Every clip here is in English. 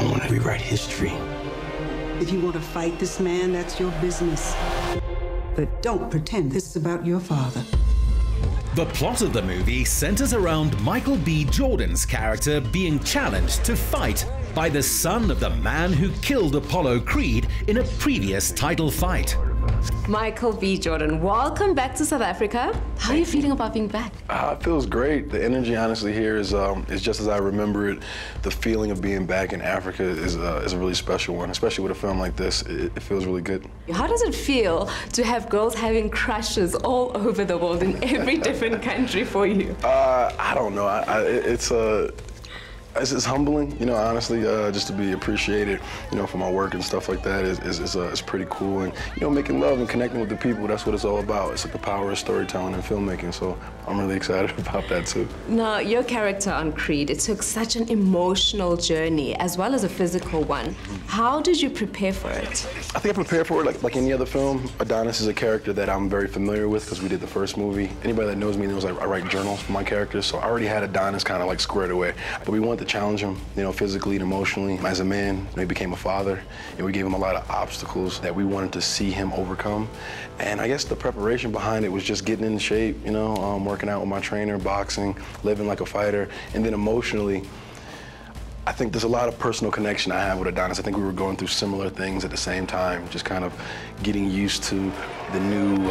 don't want to rewrite history. If you want to fight this man, that's your business. But don't pretend this is about your father. The plot of the movie centers around Michael B. Jordan's character being challenged to fight by the son of the man who killed Apollo Creed in a previous title fight. Michael B. Jordan, welcome back to South Africa. How are you feeling about being back? It feels great. The energy, honestly, here is just as I remember it. The feeling of being back in Africa is a really special one, especially with a film like this. It feels really good. How does it feel to have girls having crushes all over the world in every different country for you? I don't know. It's humbling, you know, honestly, just to be appreciated, you know, for my work and stuff like that is pretty cool. And, you know, making love and connecting with the people, that's what it's all about. It's like the power of storytelling and filmmaking, so I'm really excited about that, too. Now, your character on Creed, it took such an emotional journey as well as a physical one. How did you prepare for it? I think I prepared for it like any other film. Adonis is a character that I'm very familiar with because we did the first movie. Anybody that knows me knows I write journals for my characters, so I already had Adonis kind of like squared away. But we wanted to challenge him, you know, physically and emotionally. As a man, you know, he became a father, and we gave him a lot of obstacles that we wanted to see him overcome. And I guess the preparation behind it was just getting in shape, you know, working out with my trainer, boxing, living like a fighter, and then emotionally, I think there's a lot of personal connection I have with Adonis. I think we were going through similar things at the same time, just kind of getting used to the new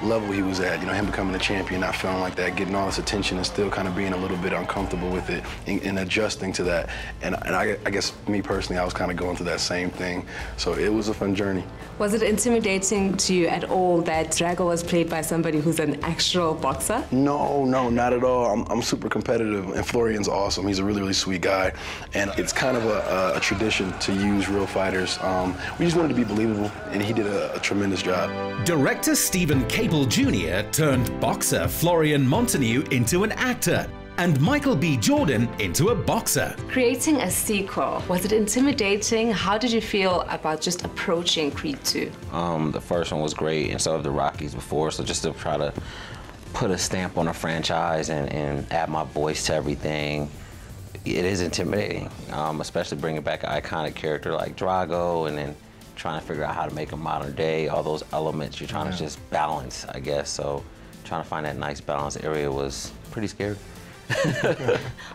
level he was at, you know, him becoming a champion, not feeling like that, getting all this attention and still kind of being a little bit uncomfortable with it and adjusting to that. And I guess me personally, I was kind of going through that same thing. So it was a fun journey. Was it intimidating to you at all that Drago was played by somebody who's an actual boxer? No, not at all. I'm super competitive, and Florian's awesome. He's a really, really sweet guy. And it's kind of a tradition to use real fighters. We just wanted to be believable, and he did a tremendous job. Director Stephen Cable Jr. turned boxer Florian Montague into an actor, and Michael B. Jordan into a boxer. Creating a sequel, was it intimidating? How did you feel about just approaching Creed 2? The first one was great instead of the Rockies before, so just to try to put a stamp on a franchise and add my voice to everything, it is intimidating, especially bringing back an iconic character like Drago and then trying to figure out how to make a modern day, all those elements you're trying to just balance, I guess. So trying to find that nice balance area was pretty scary.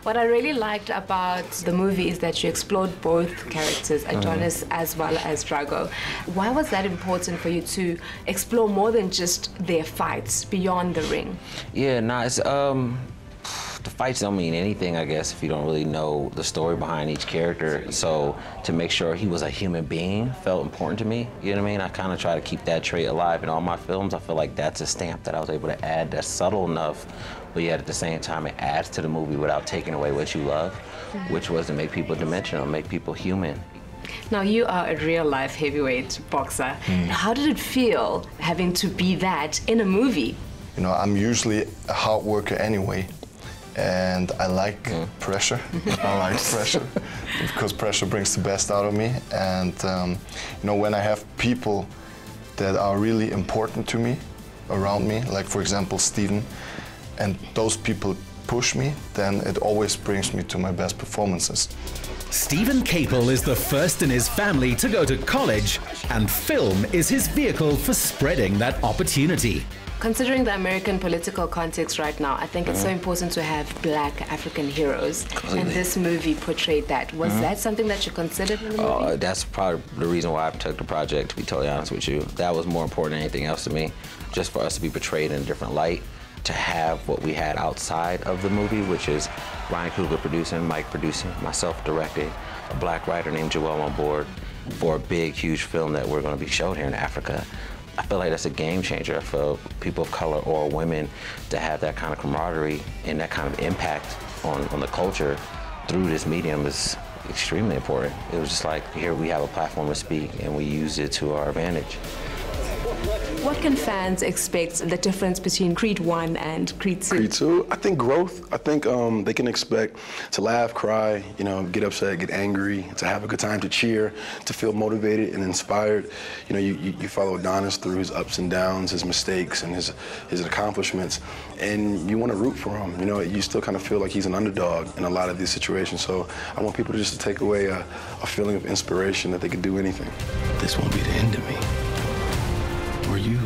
What I really liked about the movie is that you explored both characters, Adonis as well as Drago. Why was that important for you to explore more than just their fights beyond the ring? Yeah, it's the fights don't mean anything, I guess, if you don't really know the story behind each character. So to make sure he was a human being felt important to me, you know what I mean? I kind of try to keep that trait alive in all my films. I feel like that's a stamp that I was able to add that's subtle enough, but yet at the same time it adds to the movie without taking away what you love, which was to make people dimensional, make people human. Now, you are a real-life heavyweight boxer. How did it feel having to be that in a movie? You know, I'm usually a hard worker anyway. And I like pressure. I like pressure because pressure brings the best out of me. And you know, when I have people that are really important to me around me, like for example Steven, and those people push me, then it always brings me to my best performances. Stephen Cable is the first in his family to go to college, and film is his vehicle for spreading that opportunity. Considering the American political context right now, I think it's so important to have Black African heroes. And this movie portrayed that. Was that something that you considered in the movie? That's probably the reason why I took the project, to be totally honest with you. That was more important than anything else to me, just for us to be portrayed in a different light, to have what we had outside of the movie, which is Ryan Coogler producing, Mike producing, myself directing, a Black writer named Joel on board for a big, huge film that we're going to be showed here in Africa. I feel like that's a game changer for people of color or women to have that kind of camaraderie and that kind of impact on the culture through this medium is extremely important. It was just like, here we have a platform to speak and we used it to our advantage. What can fans expect the difference between Creed 1 and Creed 2? Creed 2, I think growth. I think they can expect to laugh, cry, you know, get upset, get angry, to have a good time, to cheer, to feel motivated and inspired. You know, you follow Adonis through his ups and downs, his mistakes, and his accomplishments, and you want to root for him. You know, you still kind of feel like he's an underdog in a lot of these situations. So I want people just to take away a feeling of inspiration that they can do anything. This won't be the end of me. Or you.